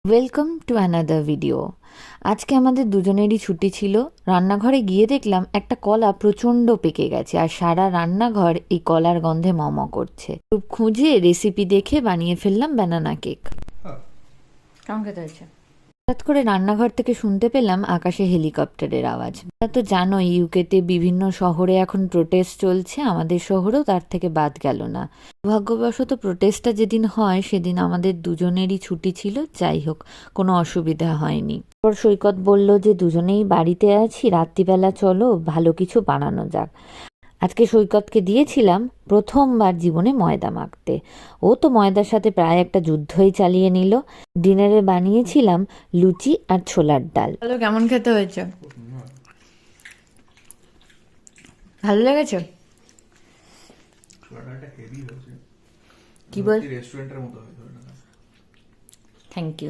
Welcome to another video. আজকে আমাদের দুজনেরই ছুটি ছিল। রান্নাঘরে গিয়ে দেখলাম একটা কলা প্রচণ্ড পেকে গেছে, আর সারা রান্নাঘর এই কলার গন্ধে মম করছে। খুব খুঁজে রেসিপি দেখে বানিয়ে ফেললাম ব্যানানা কেক। কেমন খেতে হয়েছে? হঠাৎ করে রান্নাঘর থেকে শুনতে পেলাম আকাশে হেলিকপ্টারের আওয়াজ। তা তো জানোই, ইউকেতে বিভিন্ন শহরে এখন প্রোটেস্ট চলছে, আমাদের শহরেও তার থেকে বাদ গেল না। দুর্ভাগ্যবশত প্রোটেস্টটা যেদিন হয় সেদিন আমাদের দুজনেরই ছুটি ছিল। যাই হোক, কোনো অসুবিধা হয়নি। তারপর সৈকত বলল যে দুজনেই বাড়িতে আছি, রাত্রিবেলা চলো ভালো কিছু বানানো যাক। আজকে সৈকতকে দিয়েছিলাম প্রথমবার জীবনে ময়দা মাখতে। ও তো ময়দার সাথে প্রায় একটা যুদ্ধই চালিয়ে নিল। ডিনারে বানিয়েছিলাম লুচি আর ছোলার ডাল। ভালো, কেমন খেতে হয়েছে? ভালো লেগেছে? ছোলাটা হেভি হয়েছে, কি বল? রেস্টুরেন্টের মতো হয়েছে। Thank you.